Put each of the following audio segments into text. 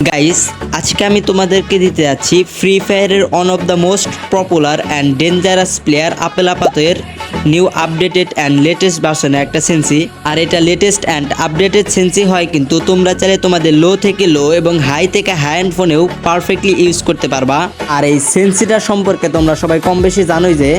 Guys, আজকে আমি তোমাদেরকে দিতে যাচ্ছি ফ্রি ফায়ারের one of the most popular and dangerous player আপেল আপাতের নিউ আপডেটেড অ্যান্ড লেটেস্ট ভার্সনের একটা সেন্সি। আর এটা লেটেস্ট অ্যান্ড আপডেটেড সেন্সি হয়, কিন্তু তোমরা চাইলে তোমাদের লো থেকে লো এবং হাই থেকে হাই এন্ড ফোনেও পারফেক্টলি ইউজ করতে পারবা। আর এই সেন্সিটা সম্পর্কে তোমরা সবাই কম বেশি জানোই যে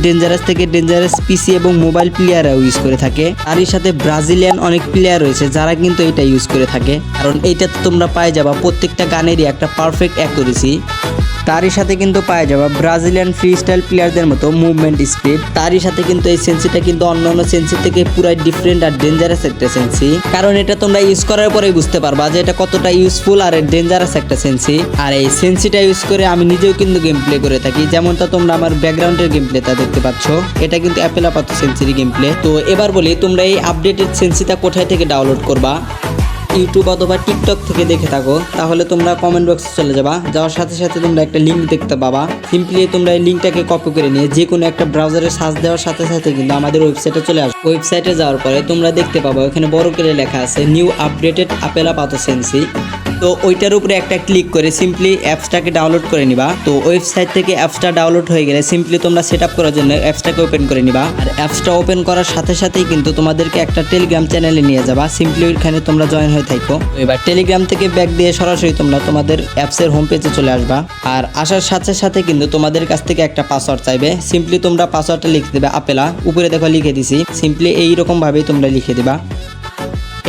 ডেঞ্জারাস থেকে ডেঞ্জারাস পিসি এবং মোবাইল প্লেয়াররাও ইউজ করে থাকে। তারই সাথে ব্রাজিলিয়ান অনেক প্লেয়ার রয়েছে যারা কিন্তু এটা ইউজ করে থাকে, কারণ এইটাতে তোমরা পাই যাবা প্রত্যেকটা গানেরই একটা পারফেক্ট অ্যাকুরেসি। তারই সাথে কিন্তু পাওয়া যাবে ব্রাজিলিয়ান ফ্রি স্টাইল প্লেয়ারদের মতো মুভমেন্ট স্পিড। তারই সাথে কিন্তু এই সেন্সিটা কিন্তু অন্যান্য সেন্সি থেকে পুরাই ডিফারেন্ট আর ডেঞ্জারাস একটা সেন্সি, কারণ এটা তোমরা ইউজ করার পরেই বুঝতে পারবা যে এটা কতটা ইউজফুল আর ডেঞ্জারাস একটা সেন্সি। আর এই সেন্সিটা ইউজ করে আমি নিজেও কিন্তু গেম প্লে করে থাকি, যেমনটা তোমরা আমার ব্যাকগ্রাউন্ডের গেম প্লেটা দেখতে পাচ্ছ, এটা কিন্তু অ্যাপেল আপাতো সেন্সির গেম প্লে। তো এবার বলি, তোমরা এই আপডেটেড সেন্সিটা কোথায় থেকে ডাউনলোড করবা? ইউটিউব অথবা টিকটক থেকে দেখে থাকো তাহলে তোমরা কমেন্ট বক্সে চলে যাবা, যাওয়ার সাথে সাথে তোমরা একটা লিঙ্ক দেখতে পাবা। সিম্পলি তোমরা এই লিঙ্কটাকে কপি করে নিয়ে যে কোনো একটা ব্রাউজারে সার্চ দেওয়ার সাথে সাথে কিন্তু আমাদের ওয়েবসাইটে চলে আসবে। ওয়েবসাইটে যাওয়ার পরে তোমরা দেখতে পাবা ওখানে বড় করে লেখা আছে নিউ আপডেটেড আপেল আপাতো সেন্সি। তো ওইটার উপরে একটা ক্লিক করে সিম্পলি অ্যাপসটাকে ডাউনলোড করে নিবা। তো ওয়েবসাইট থেকে অ্যাপসটা ডাউনলোড হয়ে গেলে সিম্পলি তোমরা সেট আপ করার জন্য অ্যাপসটাকে ওপেন করে নিবা। আর অ্যাপসটা ওপেন করার সাথে সাথেই কিন্তু তোমাদেরকে একটা টেলিগ্রাম চ্যানেলে নিয়ে যাবা। সিম্পলি ওইখানে তোমরা জয়েন হয়ে থাকো। এবার টেলিগ্রাম থেকে ব্যাক দিয়ে সরাসরি তোমরা তোমাদের অ্যাপসের হোম পেজে চলে আসবা। আর আসার সাথে সাথে কিন্তু তোমাদের কাছ থেকে একটা পাসওয়ার্ড চাইবে। সিম্পলি তোমরা পাসওয়ার্ডটা লিখে দেবে আপেলা, উপরে দেখো লিখে দিছি। সিম্পলি এইরকম ভাবেই তোমরা লিখে দিবা।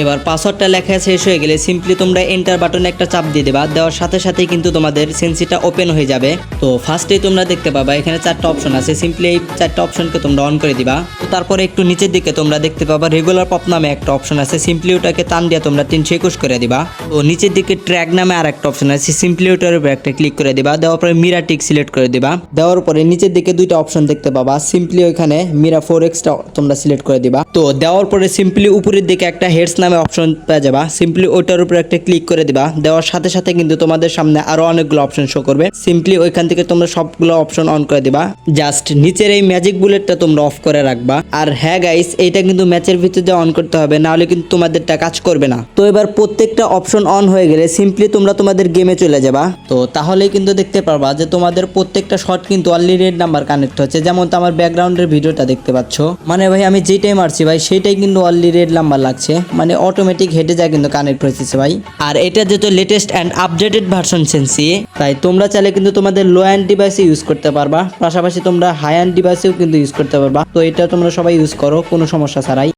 এবার পাসওয়ার্ডটা লেখা শেষ হয়ে গেলে সিম্পলি তোমরা এন্টার বাটনে একটা চাপ দিয়ে দেবা। দেওয়ার সাথে সাথেই কিন্তু তোমাদের সেন্সিটা ওপেন হয়ে যাবে। তো ফার্স্টেই তোমরা দেখতে পাবা এখানে 4টা অপশন আছে, সিম্পলি এই 4টা অপশনকে তোমরা অন করে দিবা। তো তারপরে একটু নিচের দিকে তোমরা দেখতে পাবা রেগুলার পপ নামে একটা অপশন আছে, সিম্পলি ওটাকে টান দিয়ে তোমরা 321 করে দিবা। তো নিচের দিকে ট্র্যাক নামে আর একটা অপশন আছে, সিম্পলি ওটার উপরে একটা ক্লিক করে দিবা। দেওয়ার পরে মিরা টিক সিলেক্ট করে দিবা। দেওয়ার পরে নিচের দিকে 2টা অপশন দেখতে পাবা, সিম্পলি ওইখানে মিরা 4x তোমরা সিলেক্ট করে দিবা। তো দেওয়ার পরে সিম্পলি উপরের দিকে একটা হেডস নামে অপশন পেয়ে যাবা, সিম্পলি ওইটার উপরে একটা ক্লিক করে দিবা। দেওয়ার সাথে সাথে কিন্তু তোমাদের সামনে আরো অনেকগুলো অপশন শো করবে। সিম্পলি ওইখান থেকে তোমরা সবগুলো অপশন অন করে দিবা। জাস্ট নিচের এই ম্যাজিক বুলেটটা তোমরা অফ করে রাখবা। আর হ্যাঁ গাইস, এইটা কিন্তু ম্যাচের ভিতরে অন করতে হবে, না হলে কিন্তু তোমাদেরটা কাজ করবে না। তো এবার প্রত্যেকটা অপশন অন হয়ে গেলে সিম্পলি তোমরা তোমাদের গেমে চলে যাবা। তো তাহলেই কিন্তু দেখতে পারবা যে তোমাদের প্রত্যেকটা শট কিন্তু অলরেডি রেড নাম্বার কানেক্ট হচ্ছে, যেমন তো আমার ব্যাকগ্রাউন্ডের ভিডিওটা দেখতে পাচ্ছ। মানে ভাই আমি যেটাই মারছি ভাই সেইটাই কিন্তু অলরেডি রেড নাম্বার লাগছে, মানে অটোমেটিক হেঁটে যায় কিন্তু কানেক্ট হয়েছে ভাই। আর এটা যেহেতু লেটেস্ট অ্যান্ড আপডেটেড ভার্সন সেন্সি, তাই তোমরা চাইলে কিন্তু তোমাদের লো অ্যান্ড ডিভাইসে ইউজ করতে পারবা, পাশাপাশি তোমরা হাই অ্যান্ড ডিভাইসেও কিন্তু ইউজ করতে পারবা। তো এটা তোমরা সবাই ইউজ করো কোনো সমস্যা ছাড়াই।